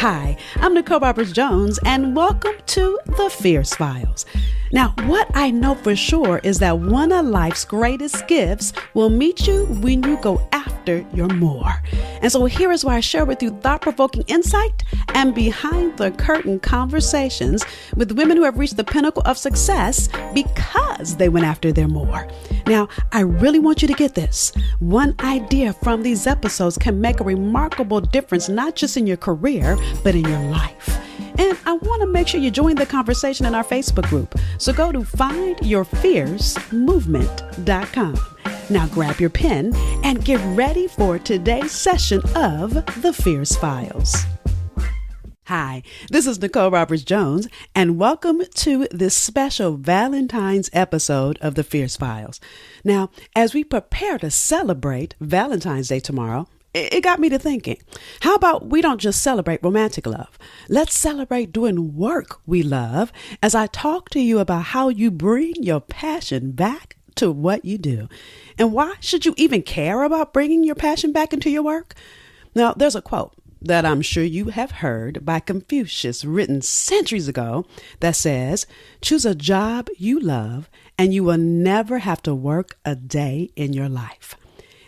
Hi, I'm Nicole Roberts Jones, and welcome to The Fierce Files. Now, what I know for sure is that one of life's greatest gifts will meet you when you go after your more. And so here is why I share with you thought-provoking insight and behind-the-curtain conversations with women who have reached the pinnacle of success because they went after their more. Now, I really want you to get this. One idea from these episodes can make a remarkable difference, not just in your career, but in your life. And I want to make sure you join the conversation in our Facebook group. So go to findyourfiercemovement.com. Now grab your pen and get ready for today's session of The Fierce Files. Hi, this is Nicole Roberts Jones, and welcome to this special Valentine's episode of The Fierce Files. Now, as we prepare to celebrate Valentine's Day tomorrow, it got me to thinking, how about we don't just celebrate romantic love? Let's celebrate doing work we love as I talk to you about how you bring your passion back to what you do. And why should you even care about bringing your passion back into your work? Now, there's a quote that I'm sure you have heard by Confucius, written centuries ago, that says, choose a job you love and you will never have to work a day in your life.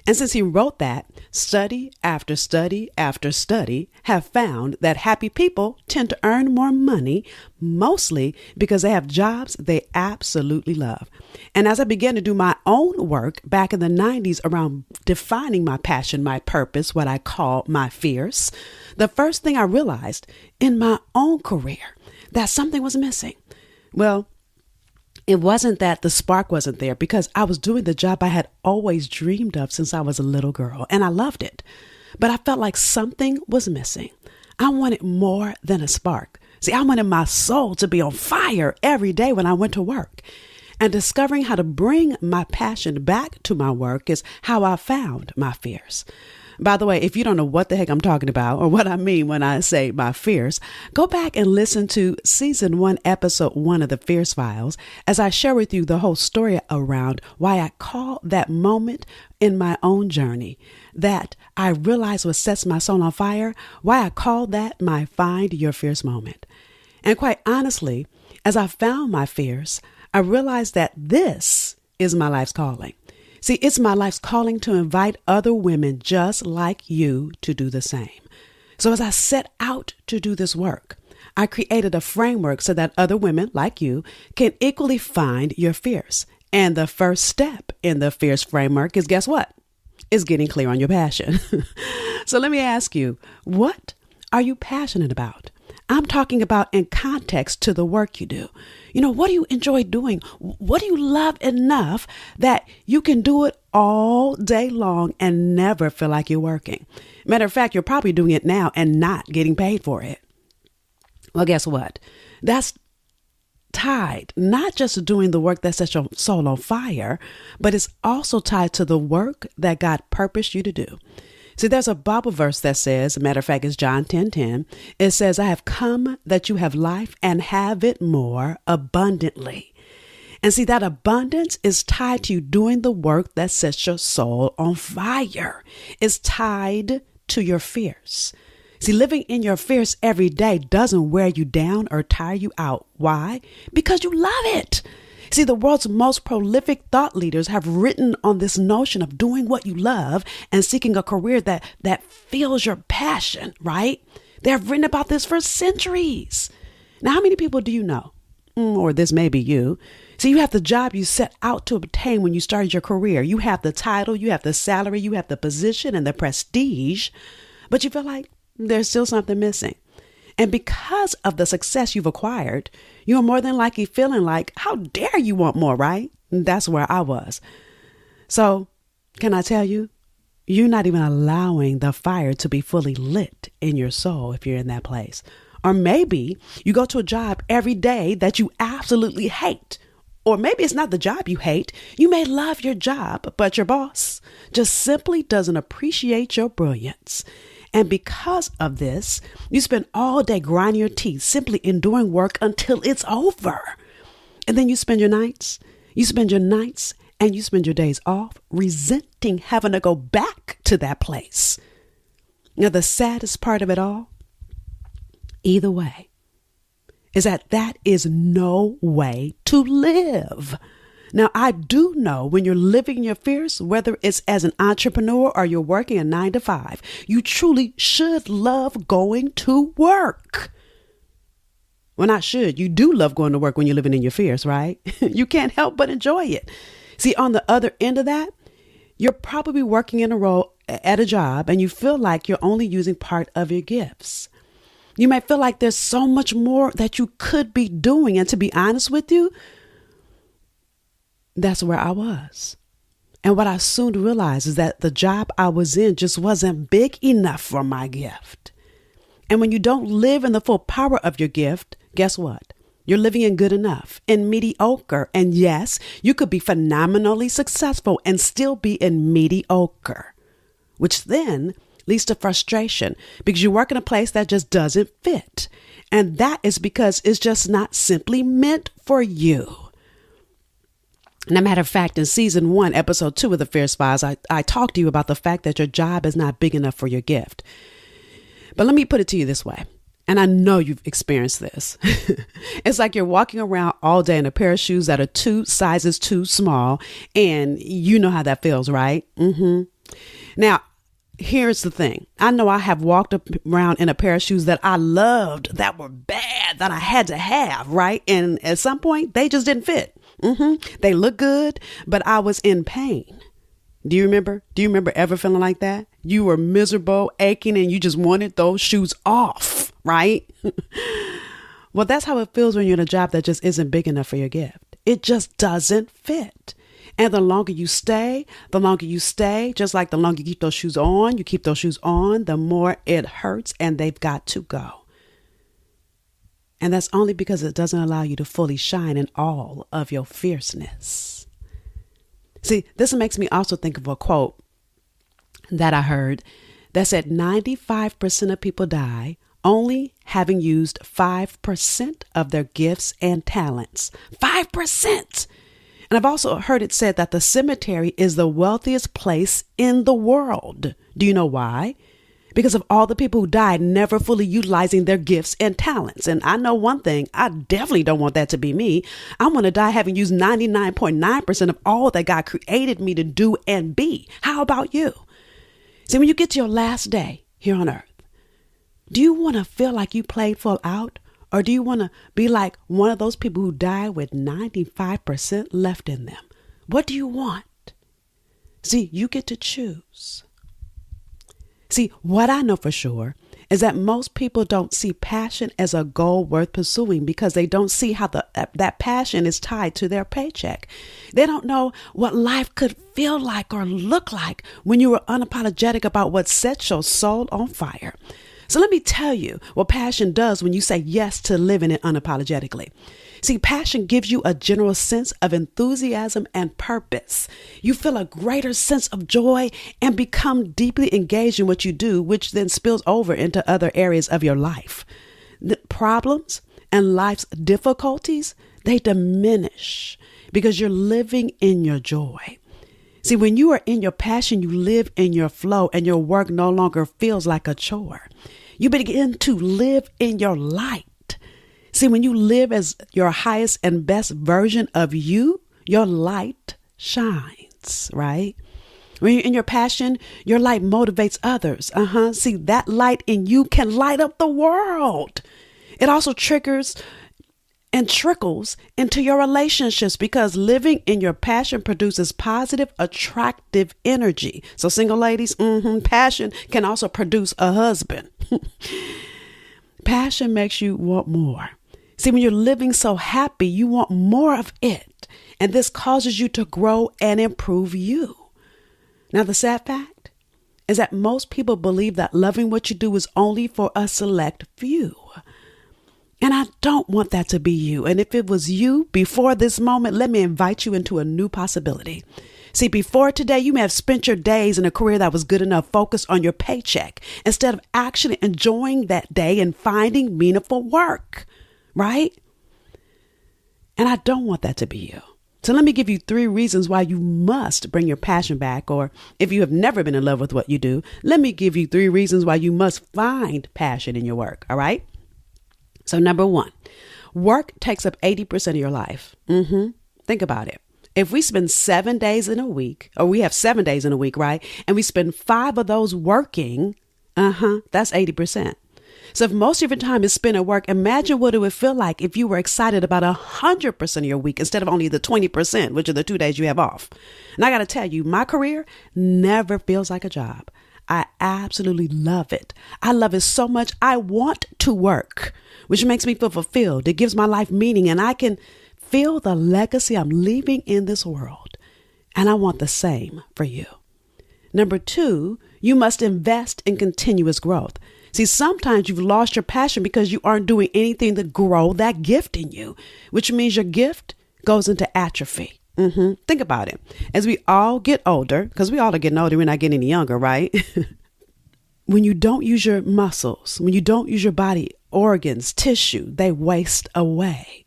And since he wrote that, study after study after study have found that happy people tend to earn more money, mostly because they have jobs they absolutely love. And as I began to do my own work back in the 90s around defining my passion, my purpose, what I call my fierce, the first thing I realized in my own career that something was missing. Well, it wasn't that the spark wasn't there, because I was doing the job I had always dreamed of since I was a little girl, and I loved it. But I felt like something was missing. I wanted more than a spark. See, I wanted my soul to be on fire every day when I went to work. And discovering how to bring my passion back to my work is how I found my fierce. By the way, if you don't know what the heck I'm talking about or what I mean when I say my fierce, go back and listen to season 1, episode 1 of The Fierce Files as I share with you the whole story around why I call that moment in my own journey that I realized what sets my soul on fire, why I call that my Find Your Fierce moment. And quite honestly, as I found my fierce, I realized that this is my life's calling. See, it's my life's calling to invite other women just like you to do the same. So as I set out to do this work, I created a framework so that other women like you can equally find your fierce. And the first step in the fierce framework is, guess what? Is getting clear on your passion. So let me ask you, what are you passionate about? I'm talking about in context to the work you do. You know, what do you enjoy doing? What do you love enough that you can do it all day long and never feel like you're working? Matter of fact, you're probably doing it now and not getting paid for it. Well, guess what? That's tied not just to doing the work that sets your soul on fire, but it's also tied to the work that God purposed you to do. See, there's a Bible verse that says, matter of fact, it's John 10:10. It says, I have come that you have life and have it more abundantly. And see, that abundance is tied to you doing the work that sets your soul on fire. It's tied to your fierce. See, living in your fierce every day doesn't wear you down or tire you out. Why? Because you love it. See, the world's most prolific thought leaders have written on this notion of doing what you love and seeking a career that fills your passion, right? They have written about this for centuries. Now, how many people do you know? Or this may be you. See, you have the job you set out to obtain when you started your career. You have the title, you have the salary, you have the position and the prestige, but you feel like there's still something missing. And because of the success you've acquired, you're more than likely feeling like, how dare you want more, right? And that's where I was. So can I tell you, you're not even allowing the fire to be fully lit in your soul if you're in that place. Or maybe you go to a job every day that you absolutely hate. Or maybe it's not the job you hate. You may love your job, but your boss just simply doesn't appreciate your brilliance. And because of this, you spend all day grinding your teeth, simply enduring work until it's over. And then you spend your nights and you spend your days off resenting having to go back to that place. Now, the saddest part of it all Either way, is that is no way to live. Now, I do know when you're living your fears, whether it's as an entrepreneur or you're working a 9 to 5, you truly should love going to work. Well, not should. You do love going to work when you're living in your fears, right? You can't help but enjoy it. See, on the other end of that, you're probably working in a role at a job and you feel like you're only using part of your gifts. You might feel like there's so much more that you could be doing. And to be honest with you, that's where I was. And what I soon realized is that the job I was in just wasn't big enough for my gift. And when you don't live in the full power of your gift, guess what? You're living in good enough and mediocre. And yes, you could be phenomenally successful and still be in mediocre, which then leads to frustration because you work in a place that just doesn't fit. And that is because it's just not simply meant for you. And a matter of fact, in season 1, episode 2 of the Fierce Files, I talked to you about the fact that your job is not big enough for your gift. But let me put it to you this way. And I know you've experienced this. It's like you're walking around all day in a pair of shoes that are 2 sizes too small. And you know how that feels, right? Now, here's the thing. I know I have walked around in a pair of shoes that I loved, that were bad, that I had to have, right? And at some point, they just didn't fit. They look good, but I was in pain. Do you remember? Do you remember ever feeling like that? You were miserable, aching, and you just wanted those shoes off, right? Well, that's how it feels when you're in a job that just isn't big enough for your gift. It just doesn't fit. And the longer you stay, just like the longer you keep those shoes on, the more it hurts and they've got to go. And that's only because it doesn't allow you to fully shine in all of your fierceness. See, this makes me also think of a quote that I heard that said 95% of people die only having used 5% of their gifts and talents. 5%! And I've also heard it said that the cemetery is the wealthiest place in the world. Do you know why? Because of all the people who died never fully utilizing their gifts and talents. And I know one thing, I definitely don't want that to be me. I want to die having used 99.9% of all that God created me to do and be. How about you? See, when you get to your last day here on earth, do you want to feel like you played full out? Or do you want to be like one of those people who die with 95% left in them? What do you want? See, you get to choose. See, what I know for sure is that most people don't see passion as a goal worth pursuing because they don't see how that passion is tied to their paycheck. They don't know what life could feel like or look like when you were unapologetic about what sets your soul on fire. So let me tell you what passion does when you say yes to living it unapologetically. See, passion gives you a general sense of enthusiasm and purpose. You feel a greater sense of joy and become deeply engaged in what you do, which then spills over into other areas of your life. The problems and life's difficulties, they diminish because you're living in your joy. See, when you are in your passion, you live in your flow and your work no longer feels like a chore. You begin to live in your light. See, when you live as your highest and best version of you, your light shines, right? When you're in your passion, your light motivates others. See, that light in you can light up the world. It also triggers and trickles into your relationships because living in your passion produces positive, attractive energy. So single ladies, passion can also produce a husband. Passion makes you want more. See, when you're living so happy, you want more of it. And this causes you to grow and improve you. Now, the sad fact is that most people believe that loving what you do is only for a select few. And I don't want that to be you. And if it was you before this moment, let me invite you into a new possibility. See, before today, you may have spent your days in a career that was good enough focused on your paycheck instead of actually enjoying that day and finding meaningful work, right? And I don't want that to be you. So let me give you 3 reasons why you must bring your passion back. Or if you have never been in love with what you do, let me give you 3 reasons why you must find passion in your work. All right. So number one, work takes up 80% of your life. Think about it. If we spend 7 days in a week, or we have 7 days in a week, right? And we spend 5 of those working, that's 80%. So if most of your time is spent at work, imagine what it would feel like if you were excited about 100% of your week instead of only the 20%, which are the 2 days you have off. And I got to tell you, my career never feels like a job. I absolutely love it. I love it so much. I want to work, which makes me feel fulfilled. It gives my life meaning, and I can feel the legacy I'm leaving in this world. And I want the same for you. Number two, you must invest in continuous growth. See, sometimes you've lost your passion because you aren't doing anything to grow that gift in you, which means your gift goes into atrophy. Think about it. As we all get older, because we all are getting older, we're not getting any younger, right? When you don't use your muscles, when you don't use your body organs, tissue, they waste away,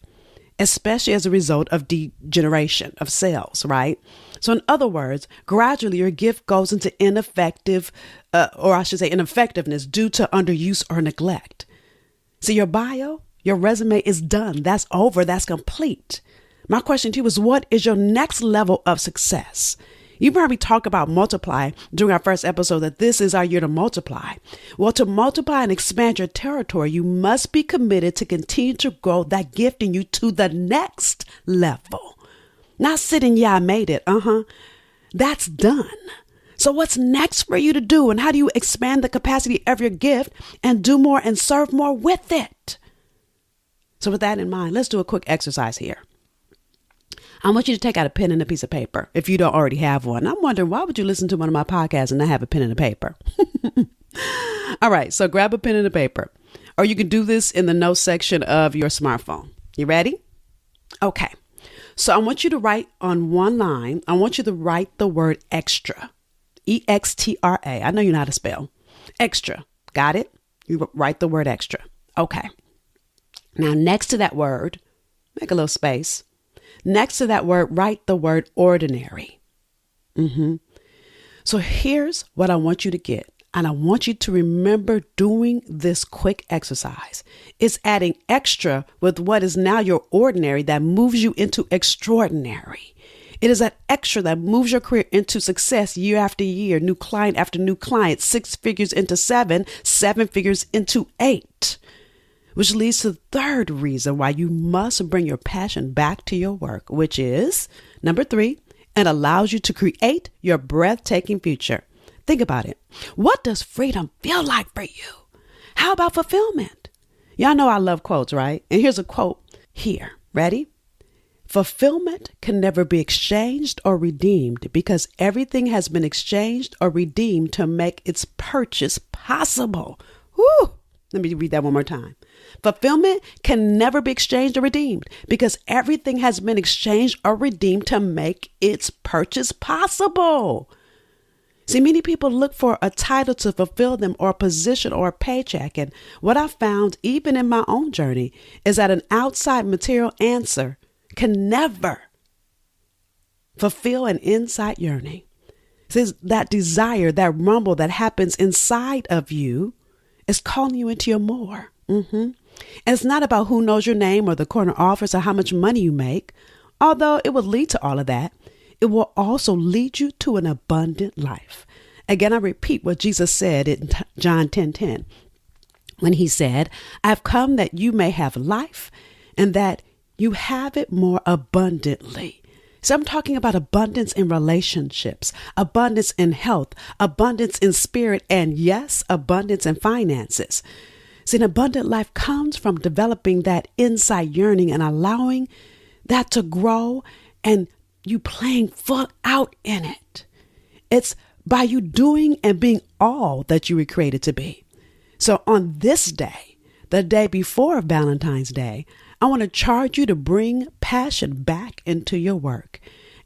especially as a result of degeneration of cells, right? So in other words, gradually your gift goes into ineffectiveness due to underuse or neglect. See, your bio, your resume is done. That's over. That's complete. My question to you is, what is your next level of success? You heard me talk about multiply during our first episode, that this is our year to multiply. Well, to multiply and expand your territory, you must be committed to continue to grow that gift in you to the next level. Not sitting, I made it. That's done. So what's next for you to do? And how do you expand the capacity of your gift and do more and serve more with it? So with that in mind, let's do a quick exercise here. I want you to take out a pen and a piece of paper if you don't already have one. I'm wondering, why would you listen to one of my podcasts and not have a pen and a paper? All right, so grab a pen and a paper, or you can do this in the notes section of your smartphone. You ready? Okay, so I want you to write on one line, I want you to write the word extra, E-X-T-R-A. I know you know how to spell. Extra, got it? You write the word extra. Okay, now next to that word, make a little space. Next to that word, write the word ordinary. So here's what I want you to get. And I want you to remember doing this quick exercise. It's adding extra with what is now your ordinary that moves you into extraordinary. It is that extra that moves your career into success year after year, new client after new client, 6 figures into 7, 7 figures into 8. Which leads to the third reason why you must bring your passion back to your work, which is number 3, and allows you to create your breathtaking future. Think about it. What does freedom feel like for you? How about fulfillment? Y'all know I love quotes, right? And here's a quote here. Ready? Fulfillment can never be exchanged or redeemed because everything has been exchanged or redeemed to make its purchase possible. Woo! Let me read that one more time. Fulfillment can never be exchanged or redeemed because everything has been exchanged or redeemed to make its purchase possible. See, many people look for a title to fulfill them, or a position or a paycheck. And what I found, even in my own journey, is that an outside material answer can never fulfill an inside yearning. See, that desire, that rumble that happens inside of you is calling you into your more. And it's not about who knows your name or the corner office or how much money you make, although it will lead to all of that. It will also lead you to an abundant life. Again, I repeat what Jesus said in John 10:10, when he said, I've come that you may have life and that you have it more abundantly. So I'm talking about abundance in relationships, abundance in health, abundance in spirit, and yes, abundance in finances. See, an abundant life comes from developing that inside yearning and allowing that to grow and you playing full out in it. It's by you doing and being all that you were created to be. So on this day, the day before Valentine's Day, I want to charge you to bring passion back into your work.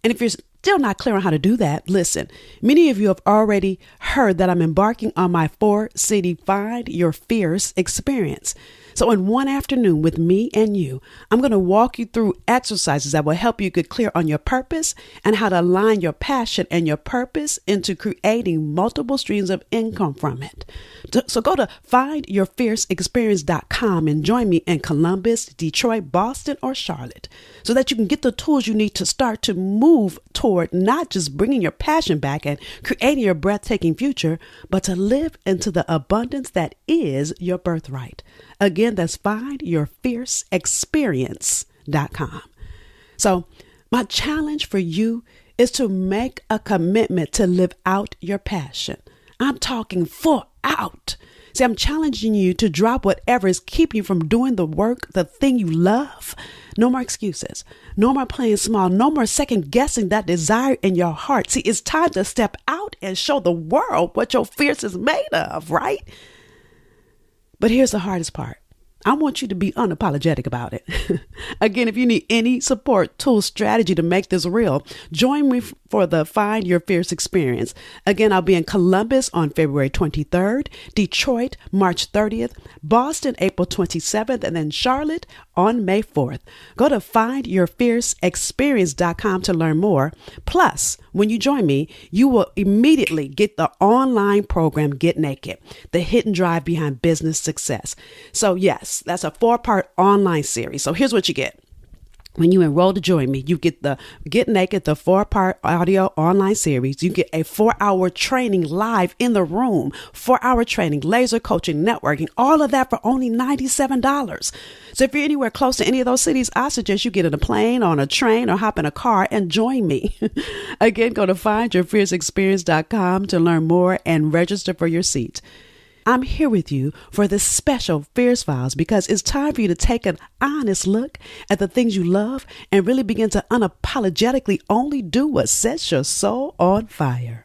And if you're still not clear on how to do that, listen, many of you have already heard that I'm embarking on my 4-city Find Your Fierce experience. So in one afternoon with me and you, I'm going to walk you through exercises that will help you get clear on your purpose and how to align your passion and your purpose into creating multiple streams of income from it. So go to findyourfierceexperience.com and join me in Columbus, Detroit, Boston, or Charlotte so that you can get the tools you need to start to move toward not just bringing your passion back and creating your breathtaking future, but to live into the abundance that is your birthright. Again, that's findyourfierceexperience.com. So my challenge for you is to make a commitment to live out your passion. I'm talking full out. See, I'm challenging you to drop whatever is keeping you from doing the work, the thing you love. No more excuses. No more playing small. No more second guessing that desire in your heart. See, it's time to step out and show the world what your fierce is made of, right? But here's the hardest part. I want you to be unapologetic about it. Again, if you need any support, tool, strategy to make this real, join me for the Find Your Fierce experience. Again, I'll be in Columbus on February 23rd, Detroit, March 30th, Boston, April 27th, and then Charlotte on May 4th. Go to findyourfierceexperience.com to learn more. Plus, when you join me, you will immediately get the online program, Get Naked, the hidden drive behind business success. So yes, that's a 4-part online series. So here's what you get. When you enroll to join me, you get the Get Naked, the 4-part audio online series. You get a 4-hour training live in the room, 4-hour training, laser coaching, networking, all of that for only $97. So if you're anywhere close to any of those cities, I suggest you get in a plane, on a train, or hop in a car and join me. Again, go to findyourfierceexperience.com to learn more and register for your seat. I'm here with you for this special Fierce Files because it's time for you to take an honest look at the things you love and really begin to unapologetically only do what sets your soul on fire.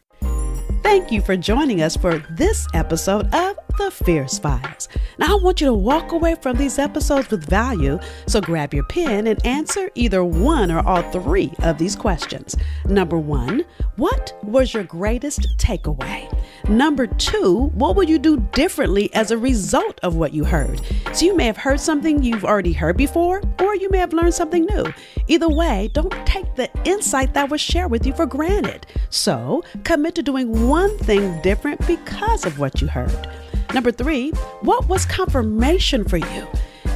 Thank you for joining us for this episode of The Fierce Files. Now, I want you to walk away from these episodes with value, so grab your pen and answer either one or all 3 of these questions. Number 1, what was your greatest takeaway? Number 2, what would you do differently as a result of what you heard? So you may have heard something you've already heard before, or you may have learned something new. Either way, don't take the insight that was shared with you for granted. So commit to doing one thing different because of what you heard. Number 3, what was confirmation for you?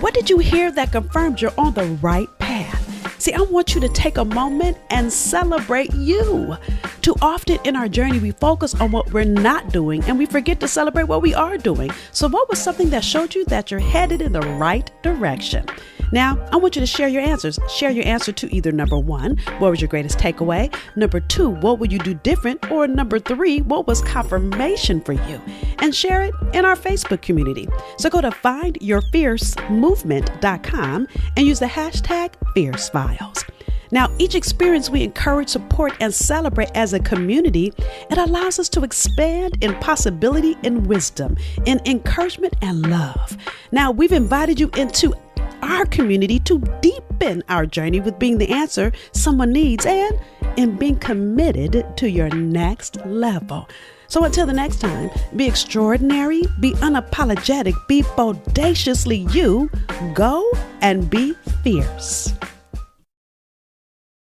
What did you hear that confirmed you're on the right path? See, I want you to take a moment and celebrate you. Too often in our journey, we focus on what we're not doing and we forget to celebrate what we are doing. So what was something that showed you that you're headed in the right direction? Now, I want you to share your answers. Share your answer to either number 1, what was your greatest takeaway? Number 2, what would you do different? Or number 3, what was confirmation for you? And share it in our Facebook community. So go to findyourfiercemovement.com and use the hashtag FierceFiles. Now, each experience we encourage, support, and celebrate as a community. It allows us to expand in possibility and wisdom, in encouragement and love. Now, we've invited you into our community to deepen our journey with being the answer someone needs and in being committed to your next level. So until the next time, be extraordinary, be unapologetic, be bodaciously you, go and be fierce.